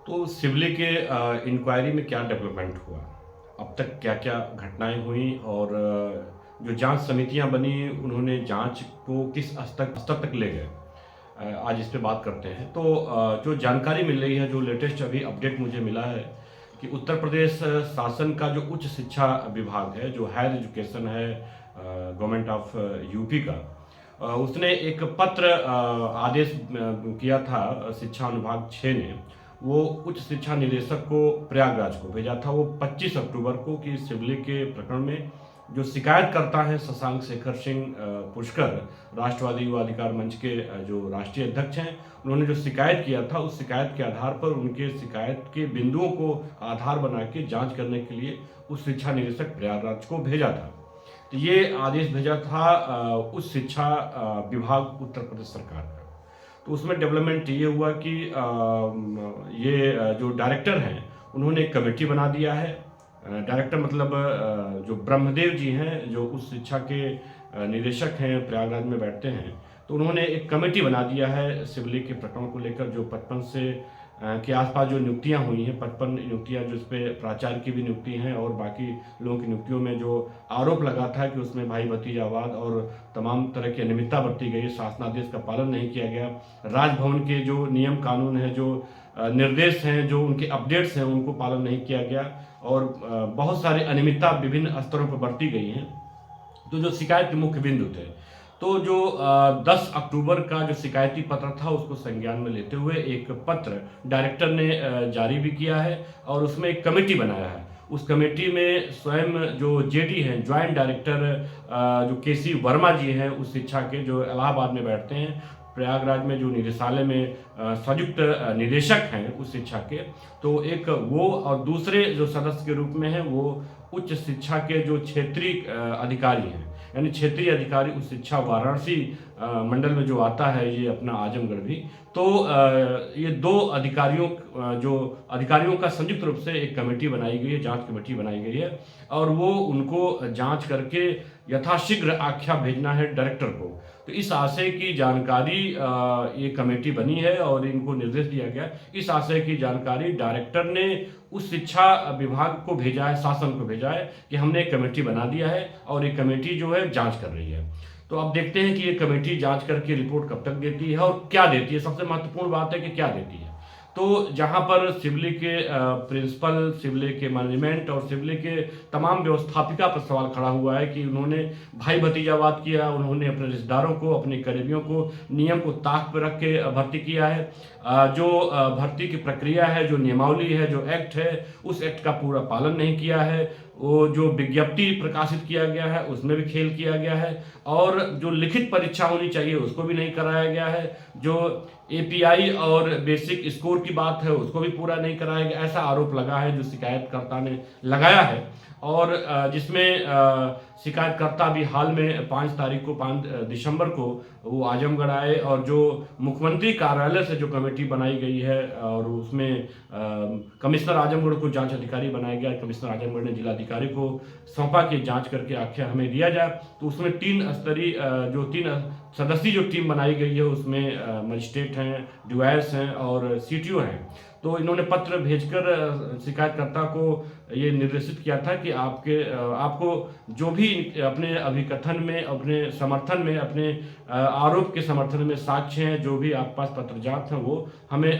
तो सिवली के इंक्वायरी में क्या डेवलपमेंट हुआ? अब तक क्या-क्या घटनाएँ हुई और जो जाँच समितियाँ बनी उन्होंने जाँच को किस स्तर तक ले गए? आज इस पे बात करते हैं। तो जो जानकारी मिल रही है, जो लेटेस्ट अभी अपडेट मुझे मिला है कि उत्तर प्रदेश शासन का जो उच्च शिक्षा विभाग है, जो हायर एजुकेशन है गवर्नमेंट ऑफ यूपी का, उसने एक पत्र आदेश किया था शिक्षा अनुभाग 6 ने। वो उच्च शिक्षा निदेशक को प्रयागराज को भेजा था वो 25 अक्टूबर को कि सिवली के प्रकरण में जो शिकायत करता है शशांक शेखर सिंह पुष्कर, राष्ट्रवादी युवा अधिकार मंच के जो राष्ट्रीय अध्यक्ष हैं, उन्होंने जो शिकायत किया था उस शिकायत के आधार पर उनके शिकायत के बिंदुओं को आधार बना के जांच करने के लिए उस शिक्षा निदेशक प्रयागराज को भेजा था। तो ये आदेश भेजा था उच्च शिक्षा विभाग उत्तर प्रदेश सरकार का। तो उसमें डेवलपमेंट ये हुआ कि ये जो डायरेक्टर हैं उन्होंने एक कमेटी बना दिया है। डायरेक्टर मतलब जो ब्रह्मदेव जी हैं, जो उस शिक्षा के निदेशक हैं, प्रयागराज में बैठते हैं। तो उन्होंने एक कमेटी बना दिया है सिवली के प्रकरण को लेकर, जो 55 से के आसपास जो नियुक्तियां हुई हैं, 55 नियुक्तियां जो इस पे प्राचार्य की भी नियुक्ति हैं और बाकी लोगों की नियुक्तियों में जो आरोप लगा था कि उसमें भाई भतीजावाद और तमाम तरह की अनियमितता बरती गई, शासनादेश का पालन नहीं किया गया, राजभवन के जो नियम कानून हैं, जो निर्देश हैं, जो उनके अपडेट्स हैं, उनको पालन नहीं किया गया और बहुत सारी अनियमितता विभिन्न स्तरों पर बरती गई हैं। तो जो शिकायत के मुख्य बिंदु थे, तो जो 10 अक्टूबर का जो शिकायती पत्र था उसको संज्ञान में लेते हुए एक पत्र डायरेक्टर ने जारी भी किया है और उसमें एक कमेटी बनाया है। उस कमेटी में स्वयं जो जेडी हैं, ज्वाइंट डायरेक्टर जो केसी वर्मा जी हैं, उस शिक्षा के, जो इलाहाबाद में बैठते हैं, प्रयागराज में जो निदेशालय में संयुक्त निदेशक हैं उस शिक्षा के, तो एक वो और दूसरे जो सदस्य के रूप में हैं वो उच्च शिक्षा के जो क्षेत्रीय अधिकारी हैं, यानी क्षेत्रीय अधिकारी उच्च शिक्षा वाराणसी मंडल में जो आता है, ये अपना आजमगढ़ भी। तो ये दो अधिकारियों जो अधिकारियों का संयुक्त रूप से एक कमेटी बनाई गई है, जांच कमेटी बनाई गई है और वो उनको जांच करके यथाशीघ्र आख्या भेजना है डायरेक्टर को। तो इस आशय की जानकारी ये कमेटी बनी है और इनको निर्देश दिया गया, इस आशय की जानकारी डायरेक्टर ने उस शिक्षा विभाग को भेजा है, शासन को भेजा है कि हमने एक कमेटी बना दिया है और ये कमेटी जो है जांच कर रही है। तो अब देखते हैं कि ये कमेटी जांच करके रिपोर्ट कब तक देती है और क्या देती है। सबसे महत्वपूर्ण बात है कि क्या देती है। तो जहां पर सिवली के प्रिंसिपल, सिवली के मैनेजमेंट और सिवली के तमाम व्यवस्थापिका पर सवाल खड़ा हुआ है कि उन्होंने भाई भतीजावाद किया, उन्होंने अपने रिश्तेदारों को, अपने करीबियों को नियम को ताक पर रख के भर्ती किया है। जो भर्ती की प्रक्रिया है, जो नियमावली है, जो एक्ट है, उस एक्ट का पूरा पालन नहीं किया है। वो जो विज्ञप्ति प्रकाशित किया गया है उसमें भी खेल किया गया है और जो लिखित परीक्षा होनी चाहिए उसको भी नहीं कराया गया है। जो एपीआई और बेसिक स्कोर की बात है उसको भी पूरा नहीं कराया गया, ऐसा आरोप लगा है जो शिकायतकर्ता ने लगाया है। और जिसमें शिकायतकर्ता भी हाल में 5 तारीख को, 5 दिसंबर को वो आजमगढ़ आए और जो मुख्यमंत्री कार्यालय से जो कमेटी बनाई गई है और उसमें कमिश्नर आजमगढ़ को जांच अधिकारी बनाया गया। कमिश्नर आजमगढ़ ने जिलाधिकारी को सौंपा कि जांच करके आख्या हमें दिया जाए। तो उसमें 3 स्तरीय जो 3 सदस्यीय जो टीम बनाई गई है उसमें मजिस्ट्रेट हैं, डीवाइएस हैं और सीटीओ हैं। तो इन्होंने पत्र भेजकर शिकायतकर्ता को ये निर्देशित किया था कि आपको जो भी अपने अभिकथन में, अपने समर्थन में, अपने आरोप के समर्थन में साक्ष्य हैं, जो भी आपके पास पत्रजात हैं, वो हमें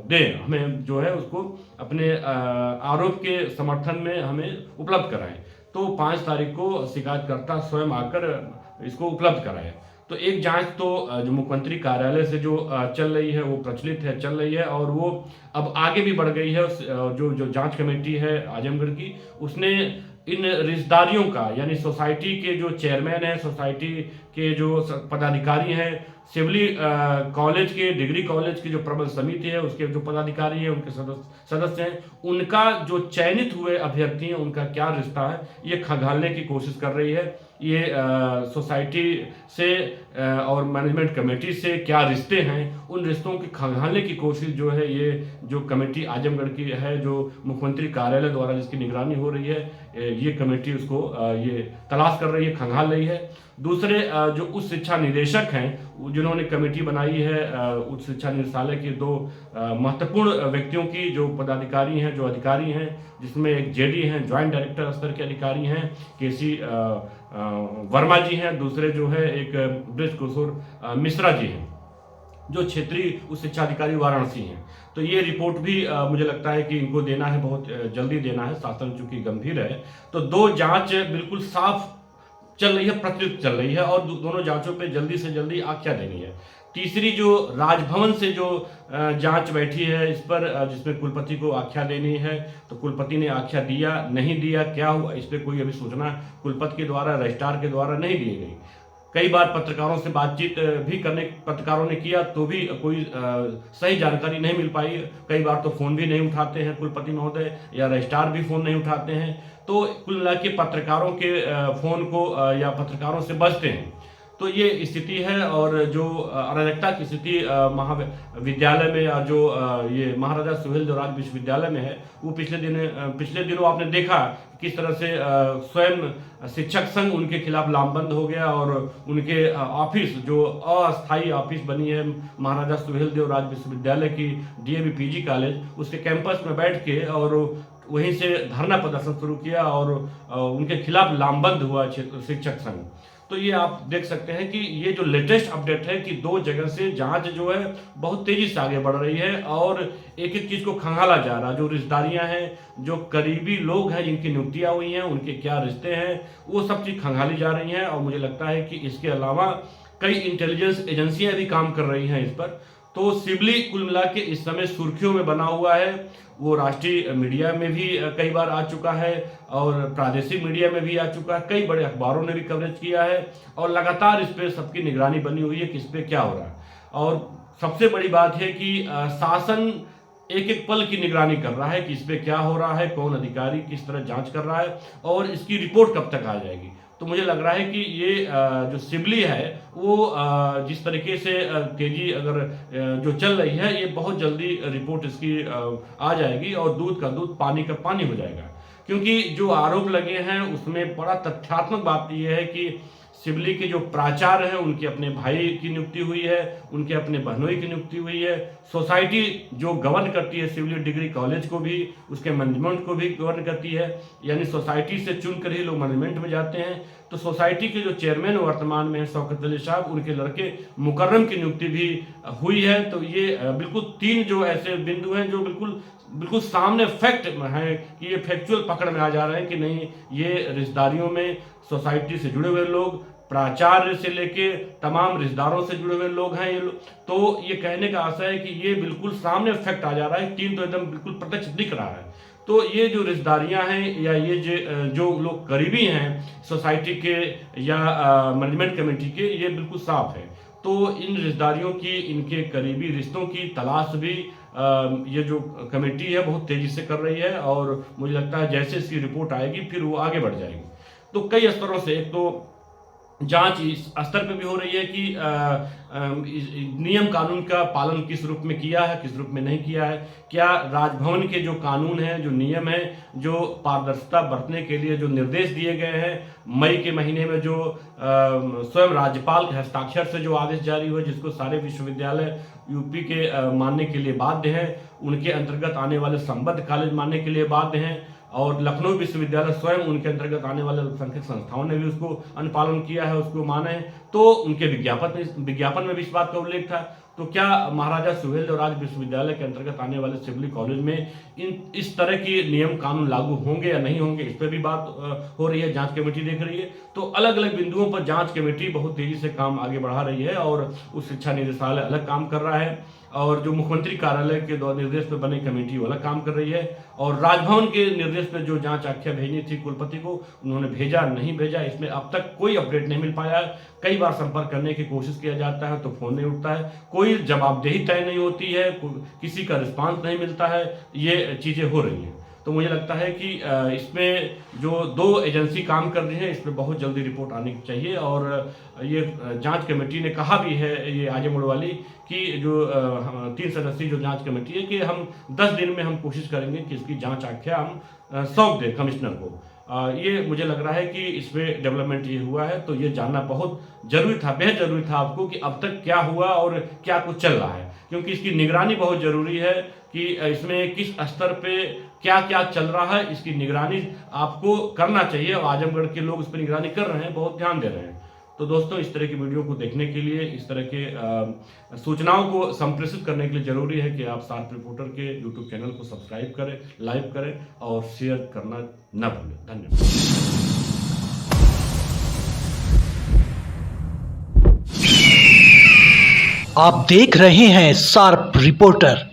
दें, हमें जो है उसको अपने आरोप के समर्थन में हमें उपलब्ध कराएं। तो 5 तारीख को शिकायतकर्ता स्वयं आकर इसको उपलब्ध कराए। तो एक जांच तो जो मुख्यमंत्री कार्यालय से जो चल रही है वो प्रचलित है, चल रही है और वो अब आगे भी बढ़ गई है। जो जांच कमेटी है आजमगढ़ की, उसने इन रिश्तेदारियों का, यानी सोसाइटी के जो चेयरमैन है, सोसाइटी के जो पदाधिकारी हैं, सिवली कॉलेज के, डिग्री कॉलेज की जो प्रबंध समिति है उसके जो पदाधिकारी हैं, उनके सदस्य हैं, उनका जो चयनित हुए अभ्यर्थी हैं उनका क्या रिश्ता है ये खंगालने की कोशिश कर रही है। ये सोसाइटी से और मैनेजमेंट कमेटी से क्या रिश्ते हैं, उन रिश्तों की खंगालने की कोशिश जो है ये जो कमेटी आजमगढ़ की है, जो मुख्यमंत्री कार्यालय द्वारा जिसकी निगरानी हो रही है, ये कमेटी उसको ये तलाश कर रही है, खंगाल रही है। दूसरे जो उच्च शिक्षा निदेशक हैं जिन्होंने कमेटी बनाई है, उच्च शिक्षा निदेशालय के दो महत्वपूर्ण व्यक्तियों की, जो पदाधिकारी हैं, जो अधिकारी हैं, जिसमें एक जेडी हैं, ज्वाइंट डायरेक्टर स्तर के अधिकारी हैं, केसी वर्मा जी हैं, दूसरे जो है एक ब्रज किशोर मिश्रा जी हैं, जो क्षेत्रीय उच्च शिक्षा अधिकारी वाराणसी हैं। तो ये रिपोर्ट भी मुझे लगता है कि इनको देना है, बहुत जल्दी देना है, शासन चूंकि गंभीर है। तो दो जांच बिल्कुल साफ चल रही है, प्रचलित चल रही है, और दोनों जांचों पे जल्दी से जल्दी आख्या देनी है। तीसरी जो राजभवन से जो जांच बैठी है इस पर, जिसमें कुलपति को आख्या देनी है, तो कुलपति ने आख्या दिया, नहीं दिया, क्या हुआ, इस पर कोई अभी सूचना कुलपति के द्वारा, रजिस्ट्रार के द्वारा नहीं दी गई। कई बार पत्रकारों से बातचीत भी करने पत्रकारों ने किया तो भी कोई सही जानकारी नहीं मिल पाई। कई बार तो फ़ोन भी नहीं उठाते हैं कुलपति महोदय, या रजिस्ट्रार भी फ़ोन नहीं उठाते हैं। तो कुल मिला के पत्रकारों के फ़ोन को या पत्रकारों से बचते हैं। तो ये स्थिति है, और जो अराजकता की स्थिति महाविद्यालय में, और जो ये महाराजा सुहेलदेव विश्वविद्यालय में है, वो पिछले दिनों आपने देखा किस तरह से स्वयं शिक्षक संघ उनके खिलाफ लामबंद हो गया, और उनके ऑफिस, जो अस्थायी ऑफिस बनी है महाराजा सुहेलदेव विश्वविद्यालय की डीएवी पीजी कॉलेज, उसके कैंपस में बैठ के और वहीं से धरना प्रदर्शन शुरू किया, और उनके खिलाफ लामबंद हुआ शिक्षक संघ। तो ये आप देख सकते हैं कि ये जो लेटेस्ट अपडेट है कि दो जगह से जांच जो है बहुत तेजी से आगे बढ़ रही है, और एक एक चीज को खंगाला जा रहा है। जो रिश्तेदारियां हैं, जो करीबी लोग हैं जिनकी नियुक्तियां हुई हैं, उनके क्या रिश्ते हैं, वो सब चीज खंगाली जा रही हैं। और मुझे लगता है कि इसके अलावा कई इंटेलिजेंस एजेंसियां भी काम कर रही हैं इस पर। तो सिबली कुल मिला के इस समय सुर्खियों में बना हुआ है। वो राष्ट्रीय मीडिया में भी कई बार आ चुका है, और प्रादेशिक मीडिया में भी आ चुका है, कई बड़े अखबारों ने भी कवरेज किया है, और लगातार इस पर सबकी निगरानी बनी हुई है किस पे क्या हो रहा है। और सबसे बड़ी बात है कि शासन एक एक पल की निगरानी कर रहा है कि इस पे क्या हो रहा है, कौन अधिकारी किस तरह जांच कर रहा है, और इसकी रिपोर्ट कब तक आ जाएगी। तो मुझे लग रहा है कि ये जो सिबली है वो जिस तरीके से तेजी अगर जो चल रही है, ये बहुत जल्दी रिपोर्ट इसकी आ जाएगी, और दूध का दूध पानी का पानी हो जाएगा। क्योंकि जो आरोप लगे हैं उसमें बड़ा तथ्यात्मक बात यह है कि सिबली के जो प्राचार्य हैं उनके अपने भाई की नियुक्ति हुई है, उनके अपने बहनोई की नियुक्ति हुई है। सोसाइटी जो गवर्न करती है सिबली डिग्री कॉलेज को भी, उसके मैनेजमेंट को भी गवर्न करती है, यानी सोसाइटी से चुनकर ही लोग मैनेजमेंट में जाते हैं। तो सोसाइटी के जो चेयरमैन वर्तमान में है शौकत अली साहब, उनके लड़के मुकर्रम की नियुक्ति भी हुई है। तो ये बिल्कुल तीन जो ऐसे बिंदु हैं जो बिल्कुल सामने फैक्ट है कि ये फैक्चुअल पकड़ में आ जा रहे हैं कि नहीं, ये रिश्तेदारियों में सोसाइटी से जुड़े हुए लोग, प्राचार्य से लेके तमाम रिश्तेदारों से जुड़े हुए लोग हैं ये लोग। तो ये कहने का आशा है कि ये बिल्कुल सामने फैक्ट आ जा रहा है, तीन तो एकदम बिल्कुल प्रत्यक्ष दिख रहा है। तो ये जो रिश्तेदारियां हैं, या ये जो लोग करीबी हैं सोसाइटी के या मैनेजमेंट कमेटी के, ये बिल्कुल साफ है। तो इन रिश्तेदारियों की, इनके करीबी रिश्तों की तलाश भी ये जो कमेटी है बहुत तेजी से कर रही है, और मुझे लगता है जैसे इसकी रिपोर्ट आएगी फिर वो आगे बढ़ जाएगी। तो कई स्तरों से, एक तो जांच इस स्तर पे भी हो रही है कि नियम कानून का पालन किस रूप में किया है, किस रूप में नहीं किया है, क्या राजभवन के जो कानून हैं, जो नियम है, जो पारदर्शिता बरतने के लिए जो निर्देश दिए गए हैं, मई के महीने में जो स्वयं राज्यपाल के हस्ताक्षर से जो आदेश जारी हुए, जिसको सारे विश्वविद्यालय यूपी के मानने के लिए बाध्य हैं, उनके अंतर्गत आने वाले संबद्ध कॉलेज मानने के लिए बाध्य हैं, और लखनऊ विश्वविद्यालय स्वयं उनके अंतर्गत आने वाले अल्पसंख्यक संस्थाओं ने भी उसको अनुपालन किया है, उसको माना है। तो उनके विज्ञापन में भी इस बात का उल्लेख था। तो क्या महाराजा सुहेलदेव विश्वविद्यालय के अंतर्गत आने वाले सिबली कॉलेज में इस तरह की नियम कानून लागू होंगे या नहीं होंगे, इस पर भी बात हो रही है, जांच कमेटी देख रही है। तो अलग अलग बिंदुओं पर जांच कमेटी बहुत तेजी से काम आगे बढ़ा रही है, और उस शिक्षा निदेशालय अलग काम कर रहा है, और जो मुख्यमंत्री कार्यालय के निर्देश पर बनी कमेटी वो अलग काम कर रही है, और राजभवन के निर्देश पर जो जांच आख्या भेजनी थी कुलपति को, उन्होंने भेजा नहीं भेजा, इसमें अब तक कोई अपडेट नहीं मिल पाया। कई बार संपर्क करने की कोशिश किया जाता है तो फोन नहीं उठता है, कोई जवाबदेही तय नहीं होती है, किसी का रिस्पांस नहीं मिलता है, ये चीजें हो रही हैं। तो मुझे लगता है कि इसमें जो 2 एजेंसी काम कर रही है, इस पर बहुत जल्दी रिपोर्ट आनी चाहिए। और ये जांच कमेटी ने कहा भी है, ये आजमगढ़ वाली, कि जो 3 सदस्यीय जो जांच कमेटी है, कि हम 10 दिन में हम कोशिश करेंगे कि इसकी जांच आख्या हम सौंप दें कमिश्नर को। ये मुझे लग रहा है कि इसमें डेवलपमेंट ये हुआ है, तो ये जानना बहुत ज़रूरी था, बेहद ज़रूरी था आपको कि अब तक क्या हुआ और क्या कुछ चल रहा है, क्योंकि इसकी निगरानी बहुत ज़रूरी है कि इसमें किस स्तर पे क्या क्या चल रहा है, इसकी निगरानी आपको करना चाहिए। और आजमगढ़ के लोग इस पर निगरानी कर रहे हैं, बहुत ध्यान दे रहे हैं। तो दोस्तों, इस तरह की वीडियो को देखने के लिए, इस तरह के सूचनाओं को संप्रेषित करने के लिए ज़रूरी है कि आप शार्प रिपोर्टर के यूट्यूब चैनल को सब्सक्राइब करें, लाइक करें और शेयर करना न भूलें। धन्यवाद। आप देख रहे हैं शार्प रिपोर्टर।